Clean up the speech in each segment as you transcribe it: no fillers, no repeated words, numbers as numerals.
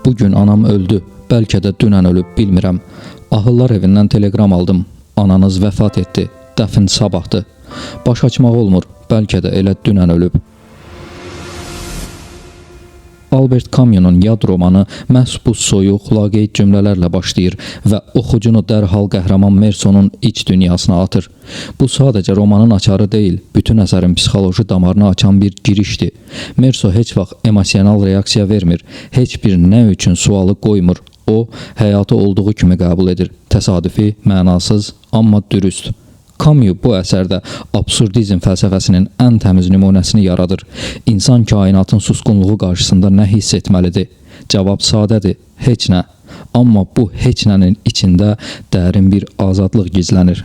Bugün anam öldü, bəlkə də dünən ölüb, bilmirəm. Ahıllar evindən telegram aldım. Ananız vəfat etdi, dəfn sabahdır. Baş açmaq olmur, bəlkə də elə dünən ölüb. Albert Camus'un Yad romanı məhz bu soyuq, laqeyd cümlələrlə başlayır və oxucunu dərhal qəhrəman Mersonun iç dünyasına atır. Bu sadəcə romanın açarı deyil, bütün əsərin psixoloji damarını açan bir girişdir. Merso heç vaxt emosional reaksiya vermir, heç bir nə üçün sualı qoymur. O, həyatı olduğu kimi qəbul edir. Təsadüfi, mənasız, amma dürüst. Camus bu əsərdə absurdizm fəlsəfəsinin ən təmiz nümunəsini yaradır. İnsan kainatın susqunluğu qarşısında nə hiss etməlidir? Cavab sadədir, heç nə. Amma bu heç nənin içində dərin bir azadlıq gizlənir.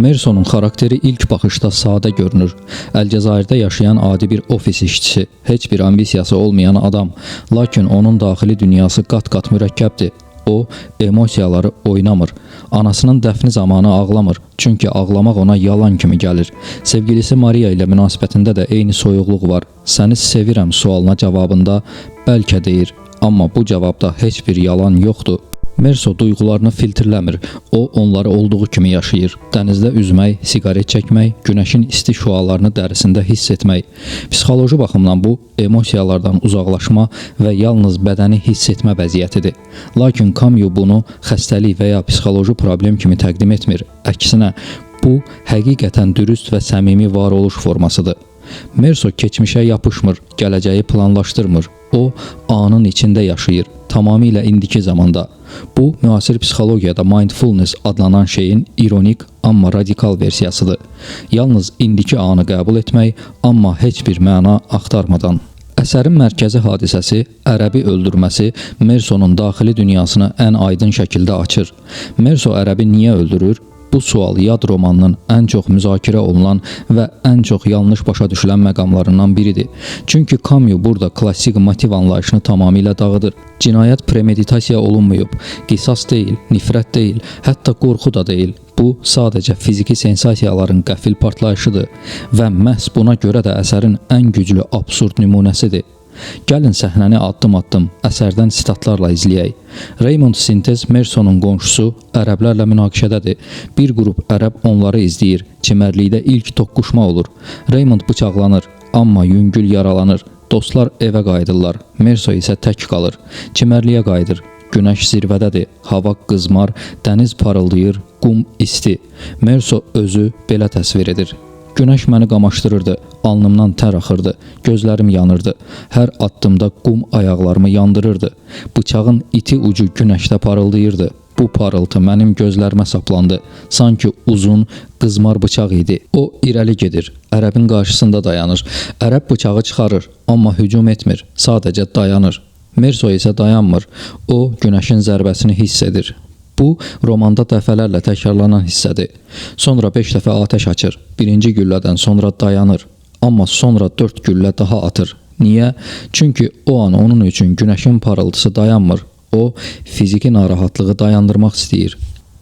Mersonun xarakteri ilk baxışda sadə görünür. Əlcəzairdə yaşayan adi bir ofis işçisi, heç bir ambisiyası olmayan adam. Lakin onun daxili dünyası qat-qat mürəkkəbdir. O, emosiyaları oynamır. Anasının dəfni zamanı ağlamır. Çünki ağlamaq ona yalan kimi gəlir. Sevgilisi Maria ilə münasibətində də eyni soyuqluq var. Səni sevirəm sualına cavabında bəlkə deyir. Amma bu cavabda heç bir yalan yoxdur. Merso duyğularını filtrləmir. O, onları olduğu kimi yaşayır. Dənizdə üzmək, siqaret çəkmək, günəşin isti şüalarını dərisində hiss etmək. Psixoloji baxımdan bu, emosiyalardan uzaqlaşma və yalnız bədəni hiss etmə vəziyyətidir. Lakin Camus bunu xəstəlik və ya psixoloji problem kimi təqdim etmir. Əksinə, bu, həqiqətən dürüst və səmimi varoluş formasıdır. Merso keçmişə yapışmır, gələcəyi planlaşdırmır. O, anın içində yaşayır, tamamilə indiki zamanda. Bu, müasir psixologiyada mindfulness adlanan şeyin ironik, amma radikal versiyasıdır. Yalnız indiki anı qəbul etmək, amma heç bir məna axtarmadan. Əsərin mərkəzi hadisəsi, ərəbi öldürməsi Mersonun daxili dünyasını ən aydın şəkildə açır. Merso ərəbi niyə öldürür? Bu sual Yad romanının ən çox müzakirə olunan və ən çox yanlış başa düşülən məqamlarından biridir. Çünki Camus burada klassik motiv anlayışını tamamilə dağıdır. Cinayət premeditasiya olunmayıb, qisas deyil, nifrət deyil, hətta qorxu da deyil. Bu, sadəcə fiziki sensasiyaların qəfil partlayışıdır və məhz buna görə də əsərin ən güclü absurd nümunəsidir. Gəlin səhnəni addım-addım əsərdən sitatlarla izləyək. Raymond Sintez Mersonun qonşusu ərəblərlə münaqişədədir. Bir qrup ərəb onları izləyir. Çimərlikdə ilk toqquşma olur. Raymond bıçaqlanır, amma yüngül yaralanır. Dostlar evə qayıdırlar. Merso isə tək qalır. Çimərliyə qayıdır. Günəş zirvədədir. Hava qızmar, dəniz parıldayır, qum isti. Merso özü belə təsvir edir. Günəş məni qamaşdırırdı, alnımdan tər axırdı, gözlərim yanırdı. Hər addımda qum ayaqlarımı yandırırdı. Bıçağın iti ucu günəşdə parıldayırdı. Bu parıltı mənim gözlərimə saplandı. Sanki uzun, qızmar bıçaq idi. O irəli gedir, ərəbin qarşısında dayanır. Ərəb bıçağı çıxarır, amma hücum etmir, sadəcə dayanır. Merso isə dayanmır. O, günəşin zərbəsini hiss edir. Bu, romanda dəfələrlə təkrarlanan hissədir. Sonra 5 dəfə atəş açır. Birinci güllədən sonra dayanır. Amma sonra 4 güllə daha atır. Niyə? Çünki o an onun üçün günəşin parıltısı dayanmır. O, fiziki narahatlığı dayandırmaq istəyir.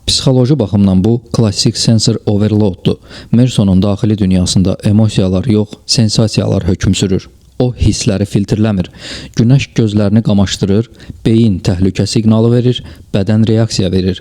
Psixoloji baxımdan bu, klassik sensor overloaddur. Mersonun daxili dünyasında emosiyalar yox, sensasiyalar hökm sürür. O, hissləri filtrləmir. Günəş gözlərini qamaşdırır, beyin təhlükə siqnalı verir, bədən reaksiya verir.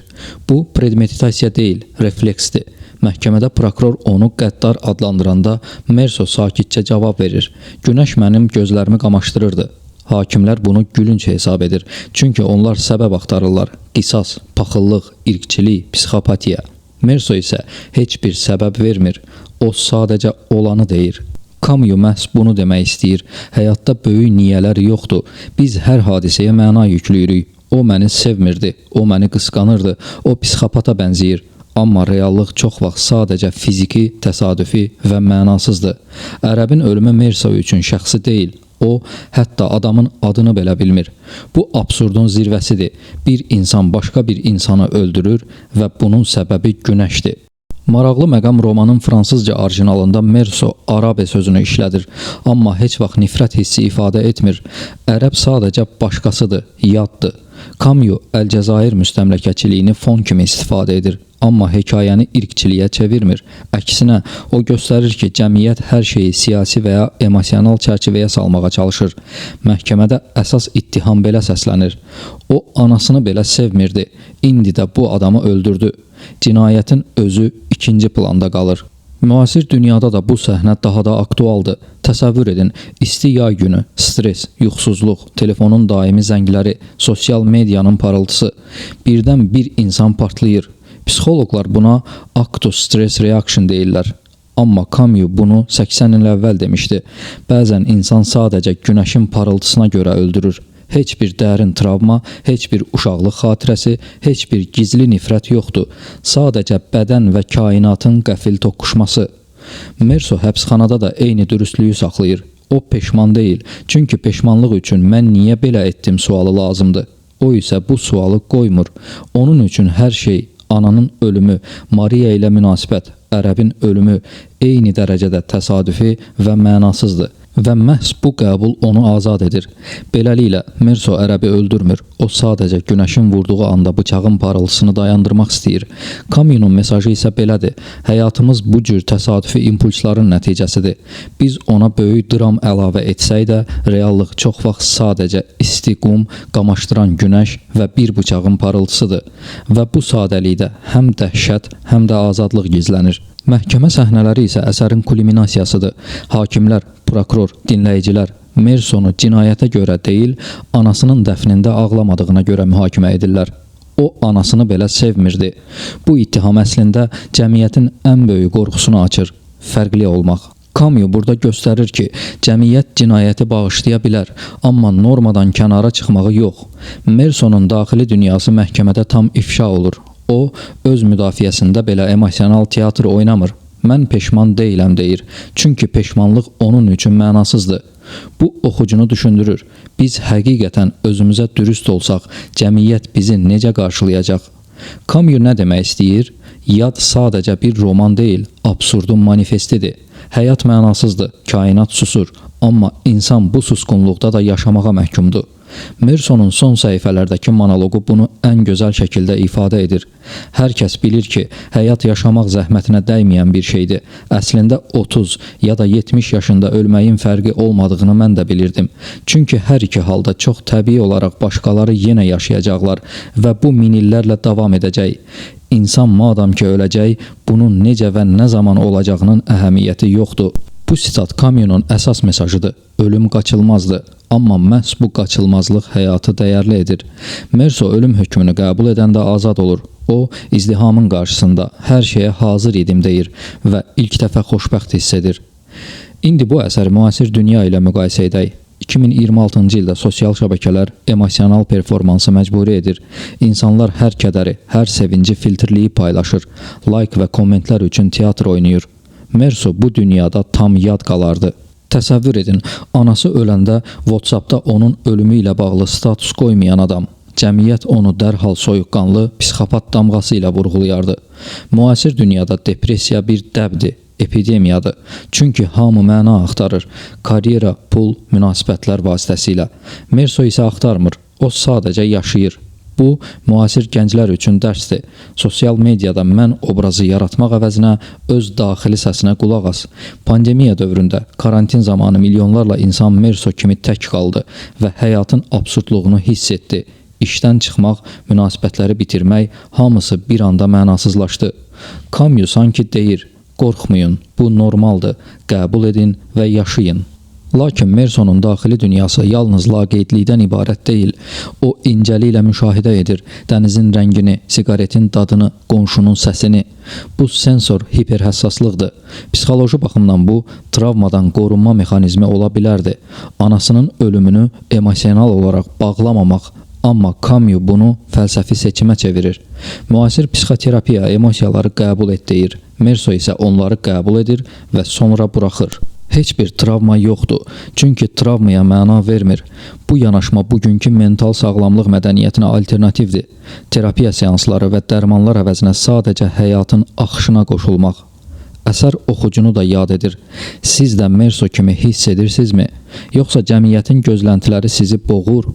Bu, premeditasiya deyil, refleksdir. Məhkəmədə prokuror onu qəddar adlandıranda Merso sakitcə cavab verir. Günəş mənim gözlərimi qamaşdırırdı. Hakimlər bunu gülünc hesab edir. Çünki onlar səbəb axtarırlar. Qisas, paxıllıq, irqçilik, psixopatiya. Merso isə heç bir səbəb vermir. O sadəcə olanı deyir. Camus məhz bunu demək istəyir. Həyatda böyük niyələr yoxdur. Biz hər hadisəyə məna yüklüyürük. O məni sevmirdi, o məni qısqanırdı, o psixopata bənzəyir. Amma reallıq çox vaxt sadəcə fiziki, təsadüfi və mənasızdır. Ərəbin ölümü Merso üçün şəxsi deyil. O, hətta adamın adını belə bilmir. Bu absurdun zirvəsidir. Bir insan başqa bir insanı öldürür və bunun səbəbi günəşdir. Maraqlı məqam romanın fransızca orijinalında Merso arabe sözünü işlədir, amma heç vaxt nifrət hissi ifadə etmir. Ərəb sadəcə başqasıdır, yaddır. Camus Əlcəzair müstəmləkəçiliyini fon kimi istifadə edir, amma hekayəni irqçiliyə çevirmir. Əksinə, o göstərir ki, cəmiyyət hər şeyi siyasi və ya emosional çərçivəyə salmağa çalışır. Məhkəmədə əsas ittiham belə səslənir. O, anasını belə sevmirdi, indi də bu adamı öldürdü. Cinayətin özü ikinci planda qalır. Müasir dünyada da bu səhnə daha da aktualdır. Təsəvvür edin, isti yay günü, stres, yuxusuzluq, telefonun daimi zəngləri, sosial medianın parıltısı. Birdən bir insan partlayır. Psixoloqlar buna acute stress reaction deyirlər. Amma Camus bunu 80 il əvvəl demişdi. Bəzən insan sadəcə günəşin parıltısına görə öldürür. Heç bir dərin travma, heç bir uşaqlıq xatirəsi, heç bir gizli nifrət yoxdur. Sadəcə bədən və kainatın qəfil toqquşması. Merso həbsxanada da eyni dürüstlüyü saxlayır. O peşman deyil, çünki peşmanlıq üçün mən niyə belə etdim sualı lazımdır. O isə bu sualı qoymur. Onun üçün hər şey, ananın ölümü, Maria ilə münasibət, ərəbin ölümü eyni dərəcədə təsadüfi və mənasızdır. Və məhz bu qəbul onu azad edir. Beləliklə, Merso ərəbi öldürmür. O sadəcə günəşin vurduğu anda bıçağın parıltısını dayandırmaq istəyir. Camus'un mesajı isə belədir. Həyatımız bu cür təsadüfi impulsların nəticəsidir. Biz ona böyük dram əlavə etsək də, reallıq çox vaxt sadəcə isti qum, qamaşdıran günəş və bir bıçağın parıltısıdır. Və bu sadəlikdə həm dəhşət, həm də azadlıq gizlənir. Məhkəmə səhnələri isə əsərin kulminasiyasıdır. Hakimlər, prokuror, dinləyicilər Mersonu cinayətə görə deyil, anasının dəfnində ağlamadığına görə mühakimə edirlər. O, anasını belə sevmirdi. Bu ittiham əslində cəmiyyətin ən böyük qorxusunu açır, fərqli olmaq. Camus burada göstərir ki, cəmiyyət cinayəti bağışlaya bilər, amma normadan kənara çıxmağı yox. Mersonun daxili dünyası məhkəmədə tam ifşa olur. O, öz müdafiəsində belə emosional teatr oynamır. Mən peşman deyiləm deyir. Çünki peşmanlıq onun üçün mənasızdır. Bu, oxucunu düşündürür. Biz həqiqətən özümüzə dürüst olsaq, cəmiyyət bizi necə qarşılayacaq? Camus nə demək istəyir? Yad sadəcə bir roman deyil, absurdun manifestidir. Həyat mənasızdır, kainat susur. Amma insan bu susqunluqda da yaşamağa məhkumdur. Mersonun son səhifələrdəki monoloqu bunu ən gözəl şəkildə ifadə edir. Hər kəs bilir ki, həyat yaşamaq zəhmətinə dəyməyən bir şeydir. Əslində 30 ya da 70 yaşında ölməyin fərqi olmadığını mən də bilirdim. Çünki hər iki halda çox təbii olaraq başqaları yenə yaşayacaqlar və bu min illərlə davam edəcək. İnsan madam ki öləcək, bunun necə və nə zaman olacağının əhəmiyyəti yoxdur. Bu sitat Camus'un əsas mesajıdır. Ölüm qaçılmazdır. Amma məhz bu qaçılmazlıq həyatı dəyərli edir. Merso ölüm hökmünü qəbul edəndə azad olur. O, izdihamın qarşısında hər şeyə hazır idim deyir və ilk dəfə xoşbəxt hiss edir. İndi bu əsəri müasir dünya ilə müqayisə edək. 2026-cı ildə sosial şəbəkələr emosional performansı məcburi edir. İnsanlar hər kədəri, hər sevinci filtrləyib paylaşır. Like və kommentlər üçün teatr oynayır. Merso bu dünyada tam yad qalardı. Təsəvvür edin, anası öləndə WhatsAppda onun ölümü ilə bağlı status qoymayan adam. Cəmiyyət onu dərhal soyuqqanlı, psixopat damğası ilə vurğulayardı. Müasir dünyada depressiya bir dəbdir, epidemiyadır. Çünki hamı məna axtarır. Karyera, pul, münasibətlər vasitəsilə. Merso isə axtarmır. O sadəcə yaşayır. Bu, müasir gənclər üçün dərsdir. Sosial mediada mən obrazı yaratmaq əvəzinə öz daxili səsinə qulaq as. Pandemiya dövründə, karantin zamanı milyonlarla insan Merso kimi tək qaldı və həyatın absurdluğunu hiss etdi. İşdən çıxmaq, münasibətləri bitirmək, hamısı bir anda mənasızlaşdı. Camus sanki deyir, qorxmayın, bu normaldır, qəbul edin və yaşayın. Lakin Mersonun daxili dünyası yalnız laqeydlikdən ibarət deyil. O, incəliklə müşahidə edir, dənizin rəngini, siqaretin dadını, qonşunun səsini. Bu sensor hiperhəssaslıqdır. Psixoloji baxımdan bu, travmadan qorunma mexanizmi ola bilərdi. Anasının ölümünü emosional olaraq bağlamamaq, amma Camus bunu fəlsəfi seçimə çevirir. Müasir psixoterapiya emosiyaları qəbul et deyir. Merso isə onları qəbul edir və sonra buraxır. Heç bir travma yoxdur, çünki travmaya məna vermir. Bu yanaşma bugünkü mental sağlamlıq mədəniyyətinə alternativdir. Terapiya seansları və dərmanlar əvəzinə sadəcə həyatın axışına qoşulmaq. Əsər oxucunu da yad edir. Siz də Merso kimi hiss edirsinizmi? Yoxsa cəmiyyətin gözləntiləri sizi boğur?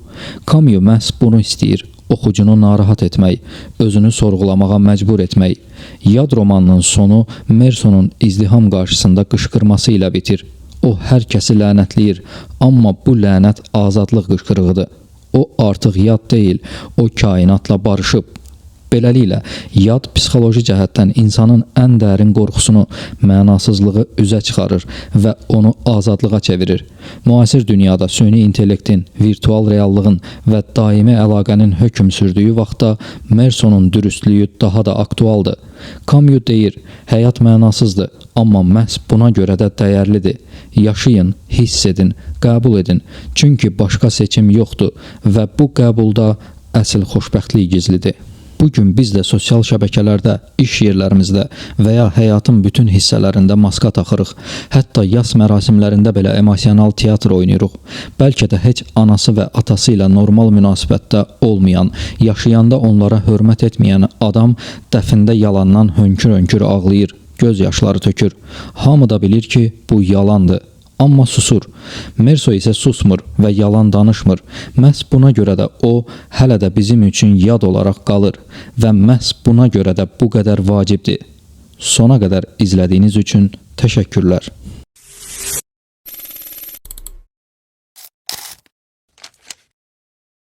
Camus məhz bunu istəyir. oxucunu narahat etmək, özünü sorğulamağa məcbur etmək. Yad romanının sonu Mersonun izdiham qarşısında qışqırması ilə bitir. O hər kəsi lənətləyir, amma bu lənət azadlıq qışqırığıdır. O artıq yad deyil, o kainatla barışıb. Beləliklə, yad psixoloji cəhətdən insanın ən dərin qorxusunu, mənasızlığı üzə çıxarır və onu azadlığa çevirir. Müasir dünyada süni intellektin, virtual reallığın və daimi əlaqənin hökm sürdüyü vaxtda Mersonun dürüstlüyü daha da aktualdır. Camus deyir, həyat mənasızdır, amma məhz buna görə də dəyərlidir. Yaşayın, hiss edin, qəbul edin, çünki başqa seçim yoxdur və bu qəbulda əsl xoşbəxtlik gizlidir. Bugün biz də sosial şəbəkələrdə, iş yerlərimizdə və ya həyatın bütün hissələrində maska taxırıq. Hətta yas mərasimlərində belə emosional teatr oynayırıq. Bəlkə də heç anası və atası ilə normal münasibətdə olmayan, yaşayanda onlara hörmət etməyən adam dəfində yalandan hönkür-hönkür ağlayır, göz yaşları tökür. Hamı da bilir ki, bu yalandır. Amma susur. Merso isə susmur və yalan danışmır. Məhz buna görə də o hələ də bizim üçün yad olaraq qalır və məhz buna görə də bu qədər vacibdir. Sona qədər izlədiyiniz üçün təşəkkürlər.